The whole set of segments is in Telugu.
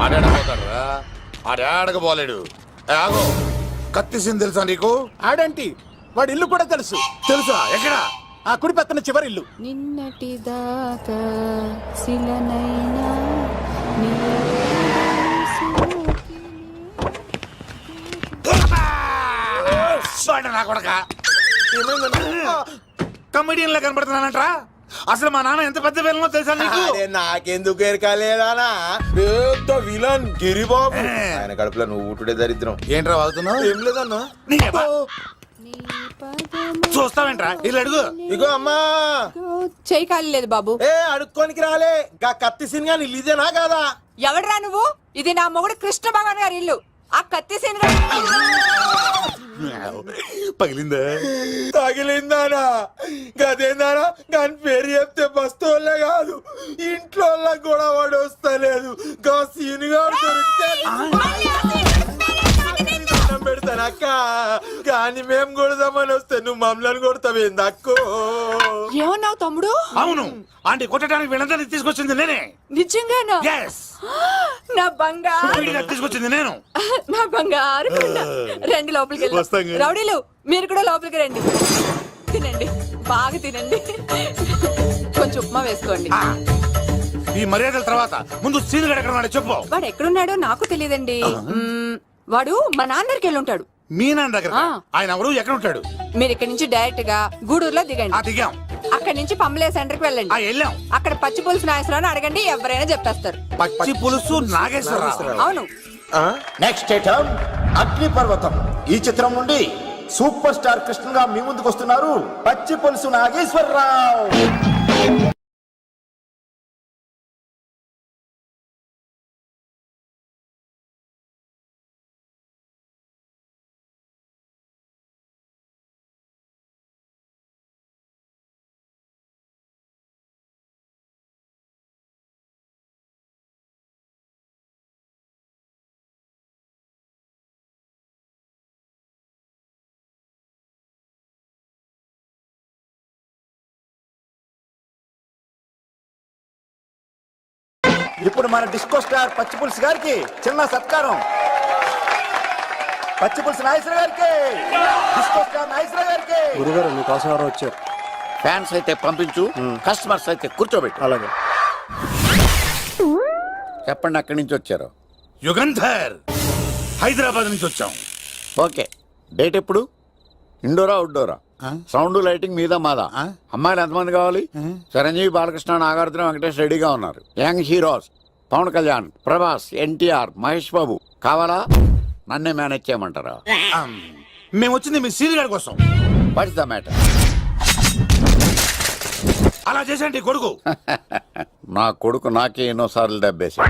ఆడాడపోతాడురా, ఆడాడకపోలేడు. ఆగో, కత్తిసింది తెలుసా నీకు? ఆడంటి వాడి ఇల్లు కూడా తెలుసు. తెలుసా? ఎక్కడ? ఆ కుడి పక్కన చివరి ఇల్లు. నిన్నటి దాకా శిలనైనా నా కొడక కమెడియన్ లా కనబడుతున్నానంట్రా. అసలు మా నాన్న ఎంత పెద్ద విలనో తెలుసా నీకు? నాకెందుకు ఎరకాలేదానా, పెద్ద విలన్ గిరిబాబు. ఆయన కడుపులో నువ్వు ఊటుడే దరిద్రం. ఏంట్రా వాగుతున్నావు? ఏం లేదన్నా. చూస్తావేంట్రా? ఇల్లు అడుగు. ఇగో అమ్మా, చేయి ఖాళీ లేదు బాబు. అడుక్కోనికి రాలే. గా కత్తి సినిమా ఇదేనా కాదా? ఎవడరా నువ్వు? ఇది నా మొగుడు కృష్ణ భగవాన్ గారి ఇల్లు. ఆ కత్తి సీన్ పగిలిందా? తగిలిందానా? గదేందానా? దాని పేరు చెప్తే బస్తోళ్ళే కాదు, ఇంట్లో కూడా వాడు వస్తలేదు. గా సీనుగా పెడతానక్క. కానీ మేము కొడదామని వస్తే నువ్వు మమ్మల్ని కొడతావేంది అక్కో? ఏమన్నావు తమ్ముడు? అవును, ఆంటీ కొట్టడానికి వీళ్ళందరినీ తీసుకొచ్చింది నేనే. నిజంగానా? Yes. నా బంగారు తీసుకొచ్చింది నేను. నా బంగారు రండి లోపలికి వెళ్ళి. రౌడీలు మీరు కూడా లోపలికి రండి. తినండి, బాగా తినండి. కొంచెం ఉప్మా వేసుకోండి. ఈ మర్యాదల తర్వాత ముందు సీన్ గడ ఎక్కడ ఉన్నాడో చెప్పు. వాడు ఎక్కడున్నాడో నాకు తెలియదండి. వాడు మా నాన్న దగ్గరికి వెళ్ళి ఉంటాడు. మీ నాన్న దగ్గర? ఆయన ఎవరు, ఎక్కడ ఉంటాడు? మీరు ఇక్కడ నుంచి డైరెక్ట్ గా గూడూరులో దిగండి. దిగాం. అక్కడ నుంచి పంబలే సెంటర్ కి వెళ్ళండి. వెళ్ళాం. అక్కడ పచ్చి పులుసు నాగేశ్వరరావు అడగండి, ఎవరైనా చెప్పేస్తారు. పచ్చి పులుసు నాగేశ్వరరావు? అవును. నెక్స్ట్ ఐటమ్ అగ్ని పర్వతం. ఈ చిత్రం నుండి సూపర్ స్టార్ కృష్ణగా మీ ముందుకు వస్తున్నారు పచ్చి పులుసు నాగేశ్వరరావు. ఇప్పుడు మన డిస్కో స్టార్ పచ్చి పులుసు గారికి చిన్న సత్కారం. పచ్చి పులుసు నాగేశ్వర గారికి, డిస్కో స్టార్ నాగేశ్వర గారికి. గురుగారు మీకోసం ఎవరో వచ్చారు. ఫ్యాన్స్ అయితే పంపించు, కస్టమర్స్ అయితే కూర్చోబెట్టు. అలాగే. చెప్పండి, అక్కడి నుంచి వచ్చారు? యుగంధర్, హైదరాబాద్ నుంచి వచ్చాం. ఓకే, డేట్ ఎప్పుడు? ఇండోరా అవుట్డోరా? సౌండ్ లైటింగ్ మీద మాదా? అమ్మాయిలు ఎంతమంది కావాలి? చిరంజీవి, బాలకృష్ణ, నాగార్జున, వెంకటేష్ రెడీగా ఉన్నారు. యంగ్ హీరోస్ పవన్ కళ్యాణ్, ప్రభాస్, ఎన్టీఆర్, మహేష్ బాబు కావాలా? నన్నే మేనేజ్ చేయమంటారా? మేము వచ్చింది మీ సీన్ గడ కోసం. What's the matter? అలా చేసేయండి కొడుకు. నా కొడుకు నాకే ఎన్నోసార్లు దెబ్బేసి.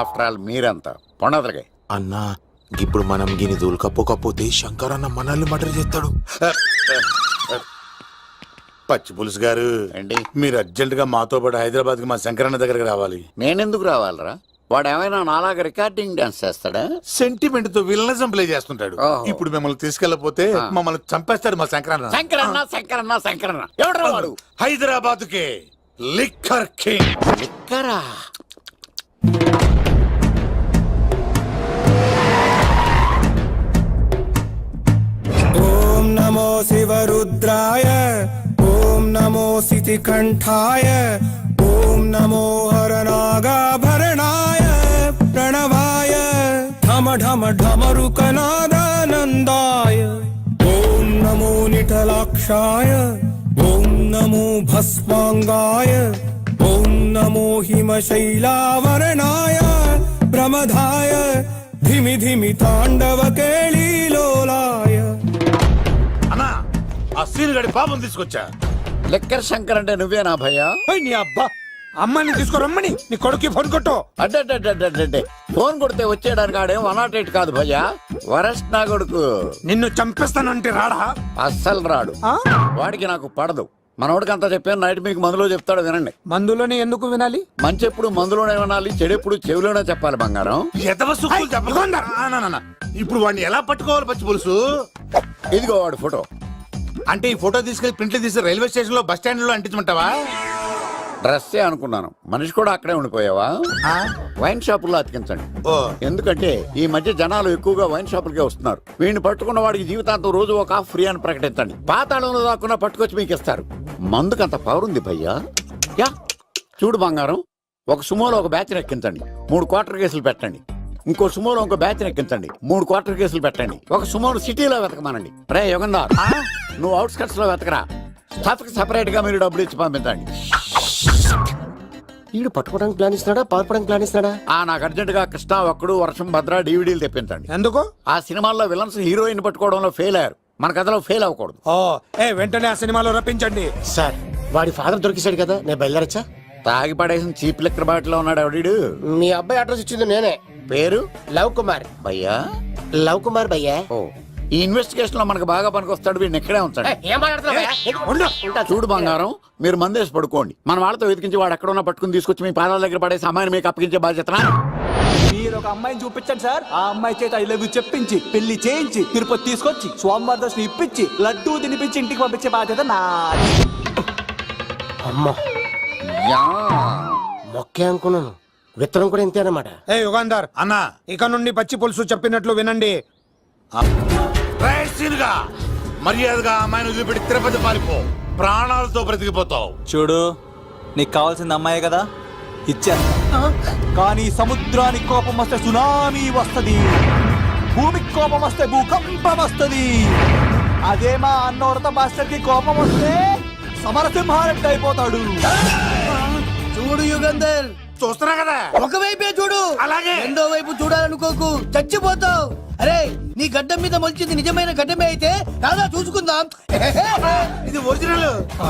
ఆఫ్టర్ ఆల్ మీరంతా పొండదలకే. అన్నా, ఇప్పుడు మనం గిని దూల్కపోతే శంకర్ అన్న మనల్ని మర్డర్ చేస్తాడు. పచ్చి పులుసు గారు, మీరు అర్జెంట్ గా మాతో పాటు హైదరాబాద్ కి మా శంకరన్న దగ్గరకు రావాలి. నేనెందుకు రావాలరా? వాడు ఏమైనా నాలాగా రికార్డింగ్ డాన్స్ చేస్తాడా? సెంటిమెంట్ తో విలనిజం ప్లే చేస్తుంటాడు. ఇప్పుడు మిమ్మల్ని తీసుకెళ్లపోతే మమ్మల్ని చంపేస్తాడు మా శంకరన్న. శంకరన్న ఎవడరా వాడు? హైదరాబాద్ కే లిక్కర్ కింగ్. లిక్కరా? ఓం నమో శివరుద్రాయ, ఓం నమో శితికంఠాయ, ఓం నమో హరనాగాభరణాయ ప్రణవాయ ఢమ ఢమ ఢమరుకనాదానందాయ, ఓం నమో నిఠలాక్షాయ, ఓం నమో భస్మాంగాయ, ఓం నమో హిమశైలావరణాయ ప్రమదాయ ధిమి ధిమి తాండవ కేళీలోలాయ. అన్నా, ఆ సీన్ గడి పాపం తీసుకొచ్చా. లిక్కర్ శంకర్ అంటే నువ్వేనా భయ్యా? నీ అబ్బా, అమ్మాయిని తీసుకురమ్మని నీ కొడుకు ఫోన్ కొట్టు. అడ్డే ఫోన్ కొడితే వచ్చేయడానికి ఆడేం 108 కాదు భయ్యా, వరస్ట్ నా కొడుకు. నిన్ను చంపేస్తానంటే రాడా? అస్సలు రాడు. వాడికి నాకు పడదు. మనోడికి అంతా చెప్పాను, నైట్ మీకు మందులో చెప్తాడు వినండి. మందులోనే ఎందుకు వినాలి? మంచి ఎప్పుడు మందులోనే వినాలి, చెడు ఎప్పుడు చెవిలోనే చెప్పాలి బంగారం. ఇప్పుడు వాడిని ఎలా పట్టుకోవాలి పచ్చి పులుసు? ఇదిగో వాడు ఫోటో. అంటే ఈ ఫోటో తీసుకెళ్లి ప్రింట్లు తీసి రైల్వే స్టేషన్ లో బస్ స్టాండ్ లో అంటించమంటావా? డ్రెస్సే అనుకున్నాను. మనిషి కూడా అక్కడే ఉండిపోయావా? వైన్ షాపుల్లో అతికించండి. ఓ ఎందుకంటే ఈ మధ్య జనాలు ఎక్కువగా వైన్ షాపులకే వస్తున్నారు. వీడిని పట్టుకున్న వాడికి జీవితాంతం రోజు ఒక ఆఫ్ ఫ్రీ అని ప్రకటించండి. పాతాళంలో దాక్కున్నా పట్టుకొచ్చి మీకు ఇస్తారు. మందుకంత పవర్ ఉంది భయ్యా. యా చూడు బంగారం, ఒక సుమోలో ఒక బ్యాచ్ ఎక్కించండి, 3 క్వార్టర్ కేసులు పెట్టండి. ఇంకో సుమోలో ఇంకో బ్యాచ్ ఎక్కించండి, 3 క్వార్టర్ కేసులు పెట్టండి. ఒక సుమోను సిటీలో వెతకమానండి. రే యుగంధర్, నువ్వు అవుట్స్కట్స్ లో వెతకరా. స్టాఫ్ కి సెపరేట్ గా మీరు డబ్బులు ఇచ్చి పంపించండి. వీడు పట్టుకోవడానికి ప్లాన్ ఇస్తున్నాడా, పాల్పడానికి ప్లాన్ ఇస్తున్నాడా? నాకు అర్జెంట్ గా కృష్ణ, ఒక్కడు, వర్షం, భద్ర డివిడీలు తెప్పించండి. ఎందుకు? ఆ సినిమాల్లో విలన్స్ హీరోయిన్ పట్టుకోవడంలో ఫెయిల్ అయ్యారు. మన కథలో ఫెయిల్ అవ్వకూడదు. వెంటనే ఆ సినిమాలో రప్పించండి. సార్ వాడి ఫాదర్ దొరికేశాడు కదా, నేను బయలుదేరచ్చా? తాగి పడేసిన చీప్ లెక్కర్ బాటిలో ఉన్నాడు ఎవడీడు. మీ అబ్బాయి అడ్రస్ ఇచ్చింది నేనే. పేరు లవ్ కుమార్. భయ్యా? లవ్ కుమార్ భయ్యా. ఓ, ఈ ఇన్వెస్టిగేషన్ లో మనకు బాగా పనికొస్తాడు. వీడిని ఎక్కడే ఉంచండి. ఏం మాట్లాడుతున్నావు? చూడు బంగారం, మీరు మందేసి పడుకోండి. మన వాళ్ళతో వెతికించి వాడు ఎక్కడ ఉన్నా పట్టుకుని తీసుకొచ్చి మీ పాదాల దగ్గర పడేసి అమ్మాయిని మీకు అప్పగించే బాధ్యత. మీరు ఒక అమ్మాయిని చూపించండి సార్. ఆ అమ్మాయి చేత ఐ లవ్ యూ చెప్పించి పెళ్లి చేయించి తిరుపతి తీసుకొచ్చి స్వామివారి దర్శనం ఇప్పించి లడ్డూ తినిపించి ఇంటికి పంపించే బాధ్యత నాది. అమ్మా మొక్కే అనుకున్నాను, విత్తనం కూడా ఇంతే అన్నమాట. యుగాంధర్ అన్నా ఇక నుండి పచ్చి పులుసు చెప్పినట్లు వినండి. గా మర్యాదగా అమ్మాయిని వదిలిపెట్టి తిరుపతి పారిపో. ప్రాణాలతో బ్రతికిపోతావు. చూడు, నీకు కావాల్సింది అమ్మాయే కదా, ఇచ్చేస్తా. కానీ సముద్రానికి కోపం వస్తే సునామీ వస్తది, భూమికి కోపం వస్తే భూకంపం వస్తది. అదే మా అన్నోడత మాస్టర్ కి కోపం వస్తే సమరసింహారెడ్డి అయిపోతాడు. చూడు యుగంధర్, చూస్తున్నా కదా, ఒకవైపే చూడు, అలాగే రెండో వైపు చూడాలనుకోకు, చచ్చిపోతావు. అరే, నీ గడ్డం మీద మొలిచింది నిజమైన గడ్డమే అయితే రాదా చూసుకుందాం. ఇది ఒరిజినల్.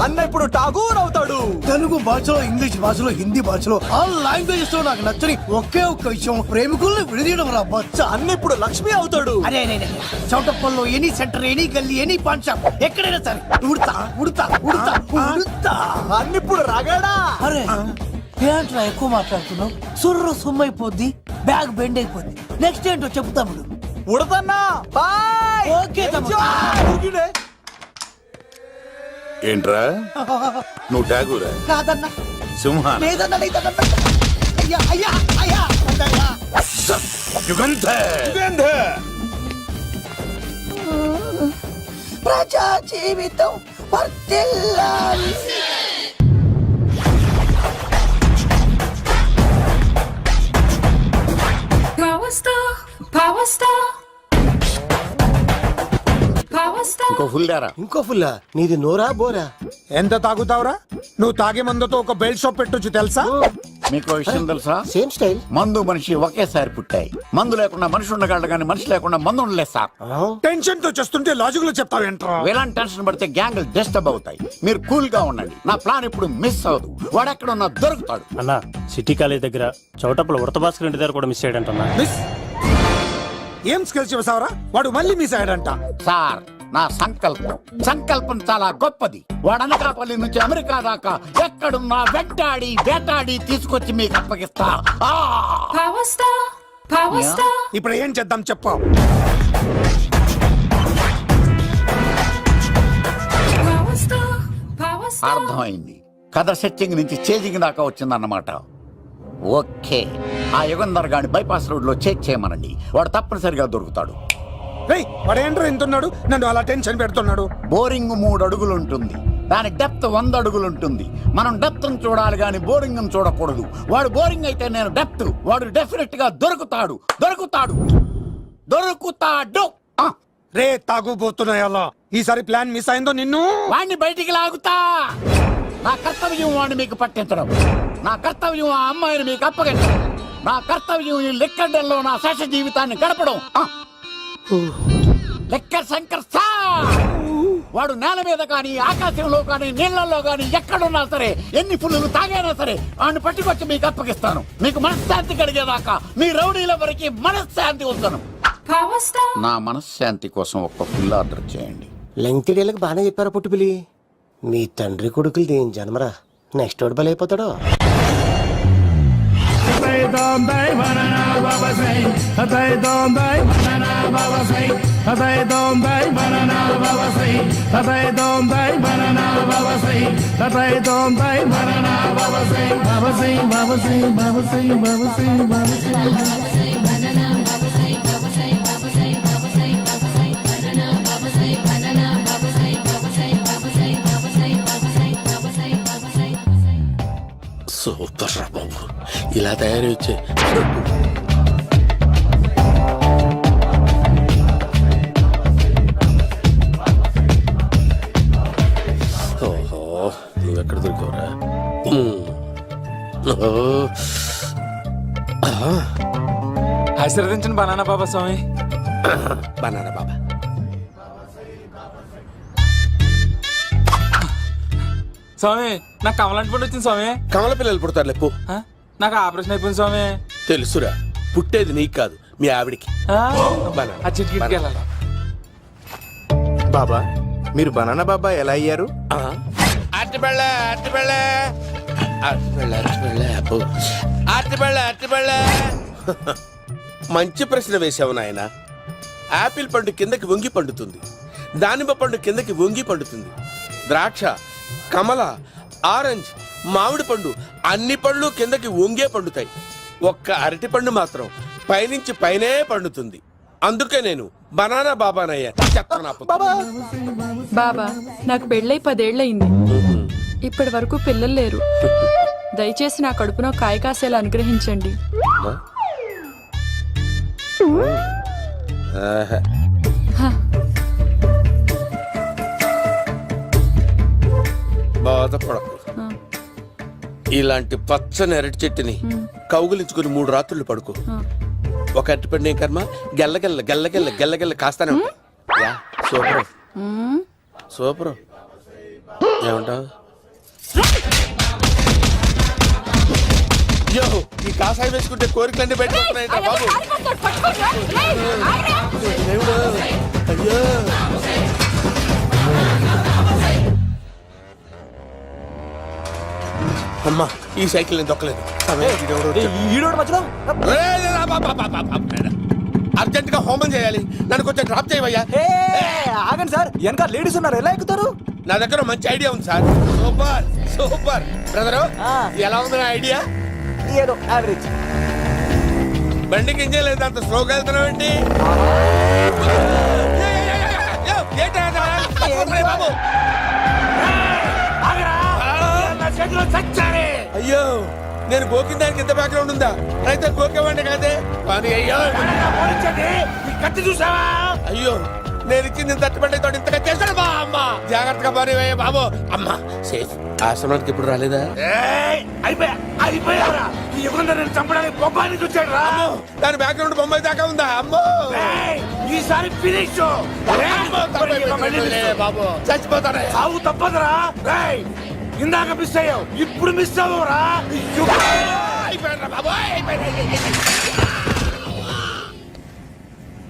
అన్న ఇప్పుడు ఠాగూర్ అవుతాడు. తెలుగు భాషలో, ఇంగ్లీష్ భాషలో, హిందీ భాషలో ఆల్ లాంగ్వేజెస్ లో నాకు నచ్చని ఒకే ఒక్క విషయం, ప్రేమికుల్ని విడదీయడం రా బచ్చ. అన్న ఇప్పుడు లక్ష్మి అవుతాడు. అరే చౌటప్పల్లో ఎనీ సెంటర్, ఎనీ గల్లీ, ఎనీ పాన్ షాప్, ఎక్కడైనా సరే ఉడతా ఉడతా ఉడతా ఉడతా. అన్న ఇప్పుడు రగడా. అరే ఏంట్రా ఎక్కువ మాట్లాడుతున్నావు? సుర్రు సుమ్మైపోద్ది, బ్యాగ్ బెండ్ అయిపోద్ది. నెక్స్ట్ ఏంటో చెప్తాము. ఉడతన్నా బాయ్. ఓకే తమ్ముడు. ఏంట్రా నువ్వు ఠాగూరా? కాదన్నా, సింహ లేదన్నా, లేదన్నా. అయ్యా అయ్యా అయ్యా అయ్యా. యుగంధర్. ప్రజా జీవితం వర్ధిల్లాలి. ఇంకో ఫుల్ దారా. ఇంకో ఫుల్లా? నీది నోరా బోరా? ఎంత తాగుతావురా? నువ్వు తాగే మందుతో ఒక బెల్ట్ షాప్ పెట్టొచ్చు తెలుసా? మీకు విషయం తెలుసా? Same style. మందు మనిషి ఒకేసారి పుట్టాయి. మందు లేకుండా మనిషి ఉండగలడు కానీ మనిషి లేకుండా మందు ఉండలేదు సార్. టెన్షన్ తో చేస్తుంటే లాజిక్ లో చెప్తావేంట్రా? ఎలాంటి టెన్షన్ పడితే గ్యాంగ్లు డిస్టర్బ్ అవుతాయి. మీరు కూల్ గా ఉండండి. నా ప్లాన్ ఇప్పుడు మిస్ అవ్వదు. వాడు ఎక్కడ ఉన్నా దొరుకుతాడు. అన్నా, సిటీ కాలేజ్ దగ్గర చౌటప్పల ఉడత భాస్కర్ ఇంటి దగ్గర కూడా మిస్ అయ్యాడంటన్నా. మిస్ ఏం స్కిల్స్ చెప్తావరా? వాడు మళ్ళీ మిస్ అయ్యాడంట. సార్, నా సంకల్పం చాలా గొప్పది. వాడు అనకాపల్లి నుంచి అమెరికా దాకా ఎక్కడున్నా వెంటాడి వేటాడి తీసుకొచ్చి మీకు అప్పగిస్తా. ఇప్పుడు ఏం చేద్దాం చెప్పు. అర్థమైంది. కథ సెట్టింగ్ నుంచి చేజింగ్ దాకా వచ్చిందన్నమాట. ఓకే, ఆ యుగంధర్ గాని బైపాస్ రోడ్ లో చెక్ చేయమనండి. వాడు తప్పనిసరిగా దొరుకుతాడు. వాడేంట్రా ఎంతున్నాడు? నన్ను అలా టెన్షన్ పెడుతున్నాడు. బోరింగ్ 3 అడుగులు ఉంటుంది, దాని డెప్త్ 100 అడుగులు ఉంటుంది. మనం డెప్త్ చూడాలి గాని బోరింగ్ చూడకూడదు. వాడు బోరింగ్ అయితే నేను డెప్త్. వాడు డెఫినెట్ గా దొరుకుతాడు. రే తాగుబోతున్నాయా? ఈసారి ప్లాన్ మిస్ అయిందో నిన్ను వాడిని బయటికి లాగుతా. నా కర్తవ్యం వాడిని మీకు పట్టించడం. నా కర్తవ్యం ఆ అమ్మాయిని మీకు అప్పగించడం. నా కర్తవ్యం ఈ లెక్కడల్లో నా శేష జీవితాన్ని గడపడం. లెక్కర్ శంకర్ సార్, వాడు నేల మీద కానీ ఆకాశంలో కానీ నీళ్లలో కానీ ఎక్కడున్నా సరే, ఎన్ని పుల్లులు తాగైనా సరే వాడిని పట్టుకొచ్చి మీకు అప్పగిస్తాను. మీకు మనశ్శాంతి కలిగేదాకా మీ రౌడీల వరకు మనశ్శాంతి ఉంచను. నా మనశ్శాంతి కోసం ఒక్క ఫుల్ ఆర్డర్ చేయండి. లెంగ్తీడేళ్ళకి బాగానే చెప్పారా పుట్టుపిలి? మీ తండ్రి కొడుకులు దేని జన్మరా, నెక్స్ట్ వాడు బలైపోతాడో. సూపర్ రా బాబు, ఇలా తయారు వచ్చే ఓహో, నువ్వెక్కడ దొరికావురా? ఆశీర్వదించండి బనానా బాబా స్వామి. బనానా బాబా. స్వామి నాకు కమలాంటి పండు వచ్చింది స్వామి. కమల పిల్లలు పుడతారు లేపు. ఆ? నాకు ఆపరేషన్ అయిపోయింది స్వామి. తెలుసురా, పుట్టేది నీకు కాదు మీ ఆవిడికి. ఆ చిటికిటికి వెళ్ళాలి. బాబా మీరు బనానా బాబా ఎలా అయ్యారు? మంచి ప్రశ్న వేశావు నాయన. ఆపిల్ పండు కిందకి వంగి పండుతుంది, దానిమ్మ పండు కిందకి వంగి పండుతుంది, ద్రాక్ష, కమల, ఆరెంజ్, మామిడి పండు అన్ని పండ్లు కిందకి వంగే పండుతాయి. ఒక్క అరటి పండు మాత్రం పైనుంచి పైనే పండుతుంది. అందుకే నేను బనానా బాబానయ్యా. బాబా నాకు పెళ్ళై 10 ఏళ్ళయింది. ఇప్పటి వరకు పిల్లలు లేరు. దయచేసి నా కడుపులో కాయ కాసేలా అనుగ్రహించండి. బాధపడకు. ఇలాంటి పచ్చని అరటి చెట్టుని కౌగులించుకుని 3 రాత్రులు పడుకో. ఒక అరటి పండు ఏం కర్మ, గెల్లగెల్ల గెల్లగెల్ల గెల్లగెల్ల కాస్తానే ఉంటాయి. Yeah, super super. ఏమంటావు? యో, ఈ కాసాయి వేసుకుంటే కోరికలన్నీ బయటకు వస్తున్నాయంట బాబు. దేవుడు, అయ్యో. అమ్మా, ఈ సైకిల్ నేను దొక్కలేదు. అర్జెంట్ గా హోమం చేయాలి, నన్ను కొంచెం డ్రాప్ చేయవయ్యా. ఆగండి సార్, వెనక లేడీస్ ఉన్నారు, ఎలా ఎక్కుతారు? నా దగ్గర మంచి ఐడియా ఉంది సార్. సూపర్ సూపర్ బ్రదరు, ఎలా ఉంది నా ఐడియా? ఏదో యావరేజ్. బండికి ఇంజన్ లేదు, అంత స్లోగా వెళ్తున్నావు ఏంటి? బాబు అయ్యో, నేను గోకిన దానికి ఇంత బ్యాక్గ్రౌండ్ ఉందా? అయితే గోకేవాడిని కాదే. కానీ అయ్యో కత్తి చూసావా? అయ్యో, నేను ఇచ్చింది తట్టుబడి తోటి ఇంతగా చేశాడు బా. అమ్మ జాగ్రత్తగా పని బాబు. అమ్మ సేఫ్. ఆశ్రమానికి ఇప్పుడు రాలేదా? చంపడానికి బొమ్మాన్ని చూచాడు రా. దాని బ్యాక్గ్రౌండ్ బొమ్మాయి దాకా ఉందా? అమ్మో, ఈసారి ఫినిష్ బాబు. చచ్చిపోతారా? సాగు తప్పదురా. ఇందాక మిస్ అయ్యావు, ఇప్పుడు మిస్ అవ్వరా?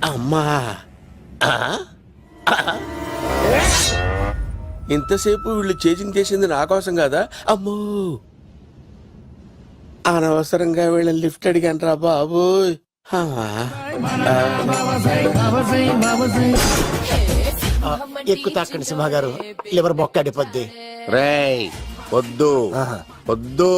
అమ్మా, ఇంతసేపు వీళ్ళు చేజింగ్ చేసింది నా కోసం కాదా? అమ్మో, అనవసరంగా వీళ్ళని లిఫ్ట్ అడిగాను రా బాబు. ఎక్కు తాకండి సింహ గారు, లివర్ బొక్క అడిపోద్ది. రేయ్ వద్దు వద్దు,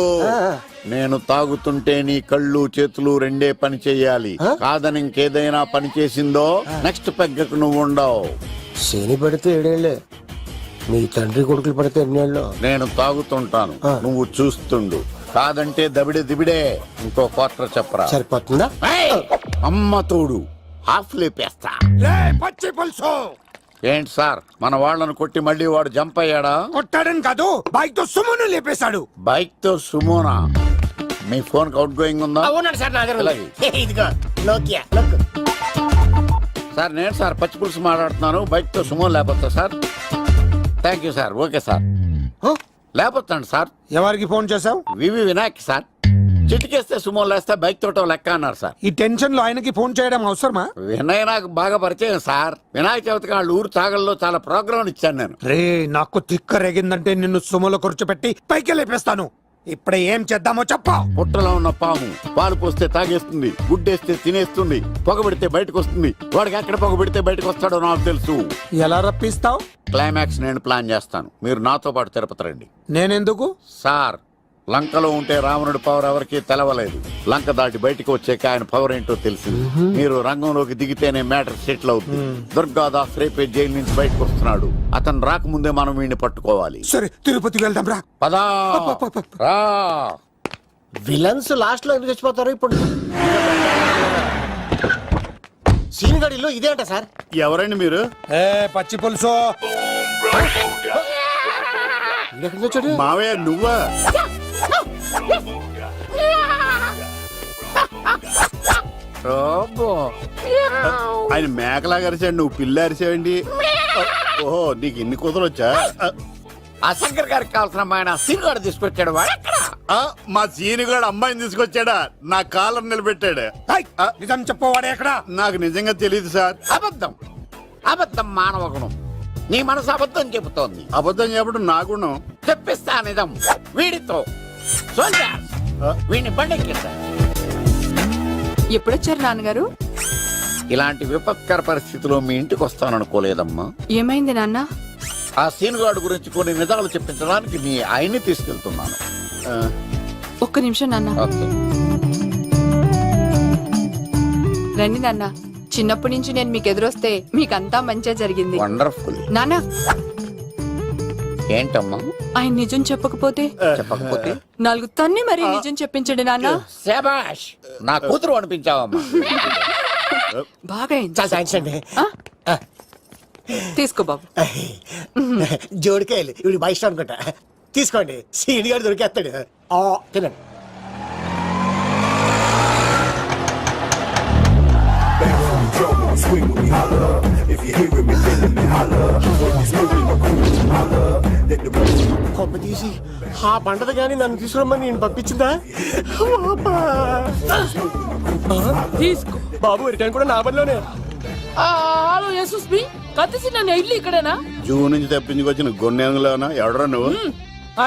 నేను తాగుతుంటే నీ కళ్ళు చేతులు రెండే పని చెయ్యాలి. కాదని ఇంకేదైనా పని చేసిందో నెక్స్ట్ పెగ్గకు నువ్వు ఉండవు. శని పడితే 7 ఏళ్ళే, మీ తండ్రి కొడుకులు పడితే 8 ఏళ్ళు. నేను తాగుతుంటాను, నువ్వు చూస్తుండు. కాదంటే దబిడే దిబిడే. ఇంకో క్వార్టర్ చెప్పరా? సరిపోతుందా? అమ్మ తోడు హాఫ్ లేపేస్తా. పచ్చి పులుసు. ఏంటి సార్, మన వాళ్ళను కొట్టి మళ్ళీ వాడు జంప్ అయ్యాడా? కొట్టాడని కాదు, బైక్ తో సుమోను లేపేశాడు. బైక్ తో సుమోనా? మీ ఫోన్ అవుట్ గోయింగ్ ఉందా? అవునండి సార్, నా దగ్గర ఇదిగో నోకియా. సార్ నేను సార్ పచ్చి పులుసు మాట్లాడుతున్నాను. బైక్ తో సుమో లేకపోతా sir? Thank you sir. Okay sir, లేకపోతాండి సార్. ఎవరికి ఫోన్ చేసావు? వివి వినాయక్ సార్. చిటికేస్తే సుమో లేస్తే బైక్ తోటో లెక్క అన్నారు సార్. ఈ టెన్షన్ లో ఆయనకి ఫోన్ చేయడం అవసరమా? వినయ్ నాకు బాగా పరిచయం సార్. వినాయక చవితికి వాళ్ళ ఊరు తాగల్లో చాలా ప్రోగ్రాం ఇచ్చాను నేను. రే, నాకు తిక్క రేగిందంటే నిన్ను సుమోలో కూర్చోపెట్టి పైకి లేపేస్తాను. ఇప్పుడు ఏం చేద్దామో చెప్పు. పుట్టలో ఉన్న పాము పాలు పోస్తే తాగేస్తుంది, గుడ్డేస్తే తినేస్తుంది, పొగబెడితే బయటకు వస్తుంది. వాడికి ఎక్కడ పొగబెడితే బయటకు వస్తాడో నాకు తెలుసు. ఎలా రప్పిస్తావు? క్లైమాక్స్ నేను ప్లాన్ చేస్తాను, మీరు నాతో పాటు తిరుపతి రండి. నేనెందుకు? సార్, లంకలో ఉంటే రావణుడి పవర్ ఎవరికి తెలవలేదు. లంక దాటి బయటకు వచ్చాక ఆయన పవర్ ఏంటో తెలిసింది. మీరు రంగంలోకి దిగితేనే మ్యాటర్ సెటిల్ అవుతుంది. దుర్గాదాస్ రేపే జైలు నుంచి బయటకు వస్తున్నాడు. అతను రాకముందే మనం వీడిని పట్టుకోవాలి. సరే, తిరుపతి వెళ్దాం రా. పదా రా. విలన్స్ లాస్ట్ లో ఎందుకు చచ్చిపోతారు? ఇప్పుడు సీన్ గడిలో ఇదే అంట సార్. ఎవరండి మీరు? పచ్చి పులుసు. ఎక్కడి నుంచి వచ్చాడు? మావయ్య నువ్వా? ఆయన మేకలాగా అరిచాడు, నువ్వు పిల్ల అరిచావండి. ఓహో, నీకు ఇన్ని కూతురు వచ్చా? ఆ శంకర్ గారికి కావాల్సిన అమ్మాయి సీనుగాడు తీసుకొచ్చాడు. మా సీనుగాడు అమ్మాయిని తీసుకొచ్చాడా? నా కాలం నిలబెట్టాడు. నిజం చెప్పవాడే ఎక్కడ? నాకు నిజంగా తెలియదు సార్. అబద్ధం, అబద్ధం మానవ గుణం. నీ మనసు అబద్ధం చెబుతోంది. అబద్ధం చెప్పడం నా గుణం. చెప్పిస్తా నిజం వీడితో. వీడిని బండెక్కిస్తా. ఎప్పుడొచ్చారు నాన్నగారు? ఇలాంటి విపత్కర పరిస్థితిలో మీ ఇంటికి వస్తాననుకోలేదమ్మా. ఏమైంది నాన్న? ఆ సీనుగాడు గురించి కొన్ని నిజాలు చెప్పించడానికి మీ ఆయన్ని తీసుకెళ్తున్నాను. ఒక్క నిమిషం నాన్న. ఓకే. రండి నాన్న. చిన్నప్పటి నుంచి నేను మీకు ఎదురొస్తే మీకంతా మంచిగా జరిగింది. వండర్ఫుల్. నాన్న, ఏంటమ్మా? ఆయన నిజం చెప్పకపోతే చెప్పకపోతే నాలుగు తన్ని మరి నిజం చెప్పించండి నాన్న. శభాష్, నా కూతురు అనిపించావమ్మా. బాగా అయింది. చాలా థ్యాంక్స్ అండి. తీసుకో బాబు. జోడికాయలు ఇవి బాగా ఇష్టం అనుకుంటా. తీసుకోండి, సీని గారు దొరికేస్తాడు. తినండి. కొమ్మ తీసి ఆ పంటది కానీ నన్ను తీసుకురమ్మని నేను పంపించిందా? తీసుకో బాబు, రిటర్న్ కూడా నా పనిలోనే. హలో యశస్వి, కత్తిసి నన్ను ఇల్లు ఇక్కడేనా? జూ నుంచి తప్పించుకొచ్చిన గొన్నెంగులోనా? ఎవడరా నువ్వు?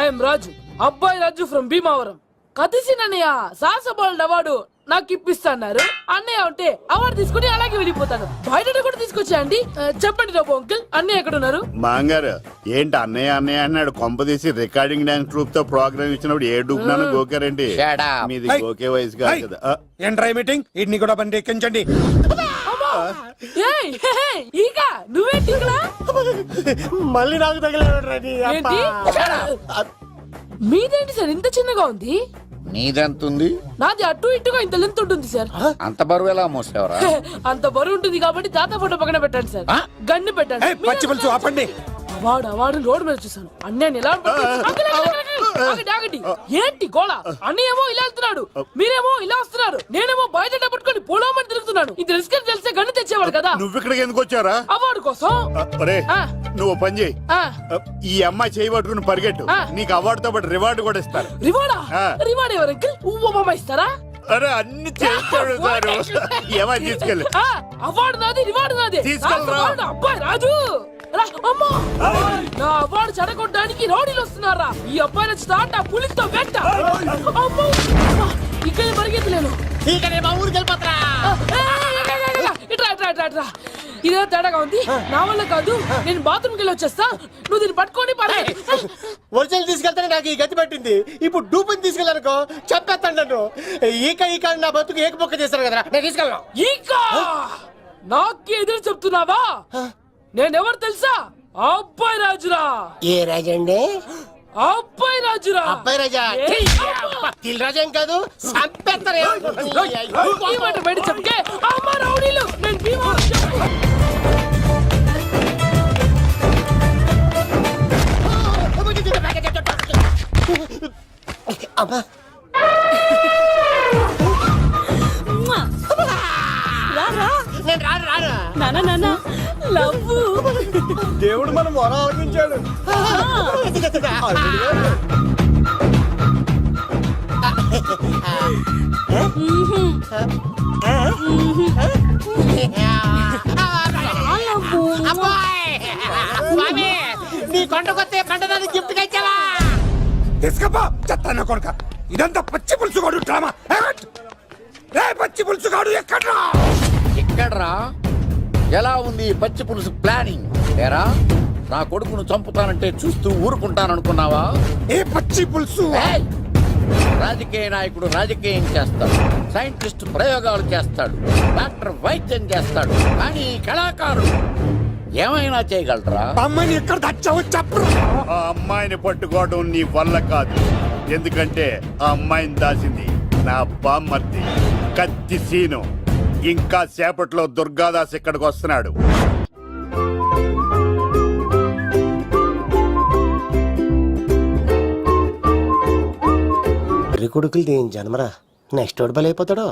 ఐఎమ్ రాజు, అబ్బాయి రాజు ఫ్రమ్ భీమావరం. కత్తిసి నన్నయ్య సాహసబాలుడు అవార్డు నాకు ఇప్పిస్తాన్నారు. అన్నయ్య ఉంటే అవార్డు తీసుకుని అలాగే వెళ్ళిపోతాను. బయట కూడా తీసుకొచ్చా అండి. చెప్పండి రాబు అంకుల్, అన్నయ్య ఎక్కడ ఉన్నారు? మాంగారు ఏంటి అన్నయ్య అన్నయ్య అన్నాడు? కొంప తీసి రికార్డింగ్ డాన్స్ ట్రూప్ తో ప్రోగ్రామ్ ఇచ్చినప్పుడు ఏ డూబ్నాను గోకారండి. మీది గోకే వయసు కాదు కదా. ఏంట్రై మీటింగ్? ఇడ్ని కూడా బండి ఎక్కించండి. ఈక నువ్వేంటి ఇక్కడ? మళ్ళీ నాకు తగిలేదు. మీదేంటి సార్ ఇంత చిన్నగా ఉంది? నీదెంతుంది? నాది అటు ఇటుగా ఇంత లెంత్ ఉంటుంది సార్. అంత బరువు ఎలా మోసేవరా? అంత బరువు ఉంటుంది కాబట్టి తాత ఫోటో పక్కన పెట్టండి సార్. గన్ను పెట్టండి. పచ్చి పులుసు ఆపండి. అవార్డు రోడ్డు మీద చూసాను. అన్నయ్య ఎలా ఆగండి. ఏంటి గోళ? అన్నయ్య ఏమో ఇలా వెళ్తున్నాడు, మీరేమో ఇలా వస్తున్నారు, నేనేమో బయట పట్టుకొని పోలోమని తిరుగుతున్నాను. ఇది రిస్క్ అని తెలిసే గన్ను తెచ్చేవాడు కదా. నువ్వు ఇక్కడికి ఎందుకు వచ్చారా? అవార్డు కోసం. నువ్వు పని చేయి, ఈ అమ్మాయి చేయి పట్టుకుని పరిగెట్టు. నీకు అవార్డు తో పాటు రివార్డు కూడా ఇస్తారు. రివార్డా? రివార్డ్ ఎవరు అంకుల్? ఉవ్వమ్మ ఇస్తారా? అరే అన్ని చేస్తాడు సార్. ఏమై తీసుకెళ్ళి. అవార్డు నాది, రివార్డు నాది. తీసుకెళ్ళరా. అబ్బాయి రాజు, నా అవార్డు చెడగొట్టడానికి రౌడీలు వస్తున్నారా? ఈ అబ్బాయి స్టార్ట్ ఆ పులితో వెంట. ఇక్కడ పరిగెత్తలేను. ఇదే తేడాగా ఉంది. నా వల్ల కాదు, నేను బాత్రూమ్కి వెళ్ళి వచ్చేస్తా. నువ్వు దీన్ని పట్టుకొని ఒరిజినల్ తీసుకెళ్తానే నాకు ఈ గతి పట్టింది. ఇప్పుడు డూపుని తీసుకెళ్ళానుకో చెప్పేస్తాను నన్ను. ఈక నా బతుకు ఏకపొక్క చేశారు కదా, నేను తీసుకెళ్ళను. ఈక నాకు ఎదురు చెప్తున్నావా? నేనెవరు తెలుసా? అబ్బాయి రాజురా. ఏ రాజండి? అబ్బాయి రాజురా. అబ్బాయి రాజా? తిల్ రాజా ఏం కాదు, సంపేస్తారు. ఈ మాట బయట చెప్తే అమ్మ రౌడీలు, నేను భీమవరం చెప్పు. అమ్మా నేను రాను. నాన్న లవ్వు. దేవుడు మనం మొర ఆలకించాడు. నీ కొండకొస్తే పంటదాన్ని గిఫ్ట్ గా ఇచ్చావా? తీసుకపో చెత్త కొడుక ఇదంతా పచ్చి పులుసుగాడు డ్రామా రే పచ్చి పులుసుగాడు ఎక్కడ్రా ఎక్కడ్రా? ఎలా ఉంది ఈ పచ్చి పులుసు ప్లానింగ్? ఏరా నా కొడుకును చంపుతానంటే చూస్తూ ఊరుకుంటాననుకున్నావా? ఏ పచ్చి పులుసు ఏయ్! రాజకీయ నాయకుడు రాజకీయం చేస్తాడు, సైంటిస్ట్ ప్రయోగాలు చేస్తాడు, డాక్టర్ వైద్యం చేస్తాడు, కానీ ఈ కళాకారుడు ఏమైనా చేయగలరా? అమ్మాయిని ఎక్కడ తెచ్చావో చెప్పు. ఆ అమ్మాయిని పట్టుకోవడం నీ వల్ల కాదు. ఎందుకంటే ఆ అమ్మాయిని దాసింది నా బామ్మర్ది కత్తి సీను. ఇంకా సేపట్లో దుర్గాదాస్ ఇక్కడికి వస్తున్నాడు. కొడుకులు దేం జన్మరా నెక్స్ట్ వాడు బలైపోతాడు.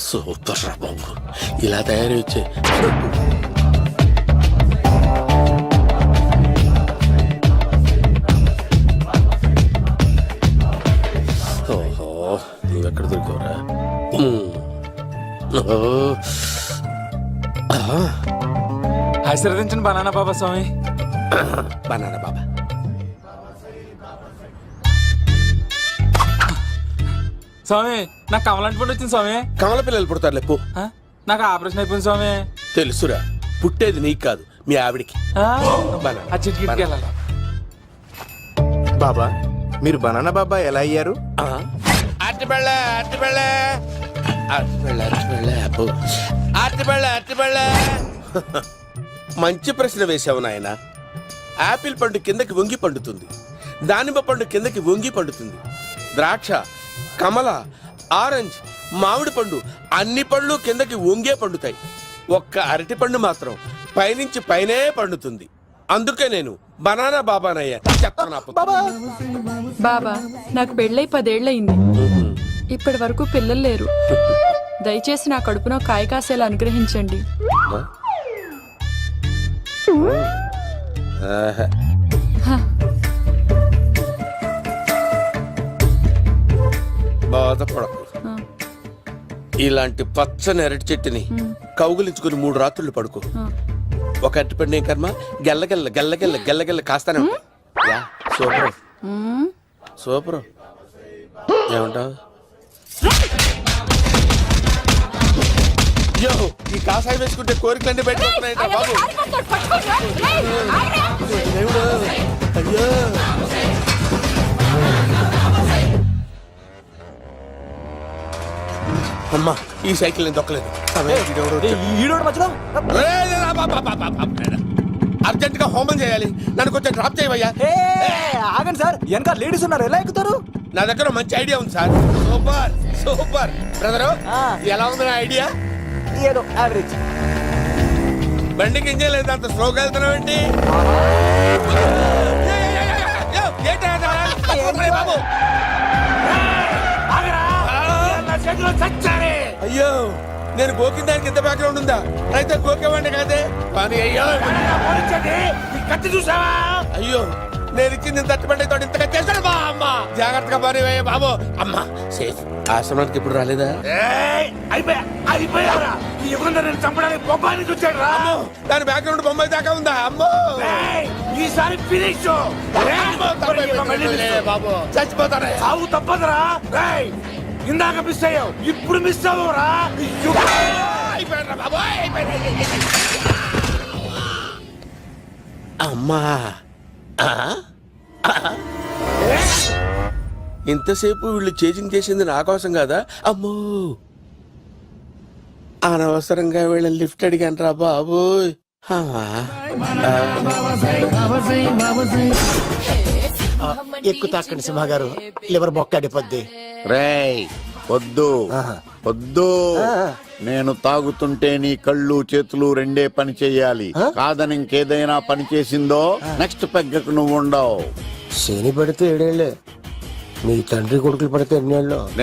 సూపర్ రా బాబు, ఇలా తయారు వచ్చే ఓహో నువ్వెక్కడ దొరికావురా? ఆశీర్వదించండి బనానా బాబా స్వామి. బనానా బాబా స్వామి నాకు కమలాంటి పండు వచ్చింది స్వామి. కమల పిల్లలు పుడతారు లేపు. ఆ? నాకు ఆపరేషన్ అయిపోయింది స్వామి. తెలుసురా, పుట్టేది నీకు కాదు మీ ఆవిడికి. ఆ చిటికిటికి వెళ్ళాలి. బాబా మీరు బనానా బాబా ఎలా అయ్యారు? మంచి ప్రశ్న వేశావు నాయన. ఆపిల్ పండు కిందకి వంగి పండుతుంది, దానిమ్మ పండు కిందకి వంగి పండుతుంది, ద్రాక్ష, కమల, ఆరెంజ్, మామిడి పండు అన్ని పళ్ళు కిందకి వంగే పండుతాయి. ఒక్క అరటి పండు మాత్రం పైనుంచి పైనే పండుతుంది. అందుకే నేను బనానా బాబానయ్యా. బాబా నాకు పెళ్ళై 10 ఏళ్ళయింది. ఇప్పటి వరకు పిల్లలు లేరు. దయచేసి నా కడుపున కాయ కాసేలా అనుగ్రహించండి. బాధపడకు. ఇలాంటి పచ్చని అరటి చెట్టుని కౌగులించుకుని 3 రాత్రులు పడుకో. ఒక అరటి పండు ఏం కర్మ గెల్లగెల్ల గెల్లగెల్ల గెల్లగెల్ల కాస్తానే ఉంటాయి. Yeah, super super. ఏమంటావు? అయ్యో, ఈ కాసాయి వేసుకుంటే కోరికలన్నీ బయటకొస్తున్నాయి బాబు. దేవుడు, అయ్యో. అమ్మా, ఈ సైకిల్ నేను దొక్కలేదు. అర్జెంట్ గా హోమం చేయాలి, నన్ను కొంచెం డ్రాప్ చేయవయ్యా. ఆగండి సార్, వెనక లేడీస్ ఉన్నారు, ఎలా ఎక్కుతారు? నా దగ్గర మంచి ఐడియా ఉంది సార్. సూపర్ సూపర్ బ్రదరు, ఎలా ఉంది నా ఐడియా? ఏదో యావరేజ్. బండికి ఇంజన్ లేదు, అంత స్లోగా వెళ్తున్నావు ఏంటి? అయ్యో, నేను గోకిన దానికి ఇంత బ్యాక్గ్రౌండ్ ఉందా? అయితే గోకేవాడిని కాదే. కానీ అయ్యో కత్తి చూసావా? అయ్యో, నేను ఇచ్చింది తట్టుబడి తోటి ఇంతగా చేశాడు బా అమ్మ. జాగ్రత్తగా పని బాబు. అమ్మ సేఫ్. ఆశ్రమానికి ఇప్పుడు రాలేదా? దాని బ్యాక్గ్రౌండ్ బొమ్మాయి దాకా ఉందా? అమ్మో, ఈసారి ఫినిష్ బాబు. చచ్చిపోతానే, సాగు తప్పదురా. ఇందాక మిస్ అయ్యావు, ఇప్పుడు మిస్ అవ్వరా? అమ్మా, ఇంతసేపు వీళ్ళు చేజింగ్ చేసింది నా కోసం కాదా? అమ్మో, అనవసరంగా వీళ్ళని లిఫ్ట్ అడిగాను రా బాబు. ఎక్కువ తాకండి సింహ గారు, లివర్ బొక్క అడిపోద్ది. రేయ్ వద్దు వద్దు, నేను తాగుతుంటే నీ కళ్ళు చేతులు రెండే పని చెయ్యాలి. కాదని ఇంకేదైనా పని చేసిందో నెక్స్ట్ పెగ్గకు నువ్వు ఉండవు. శని పడితే 7 ఏళ్ళే. మీ తండ్రి కొడుకులు పడితే ఎన్నేళ్ళు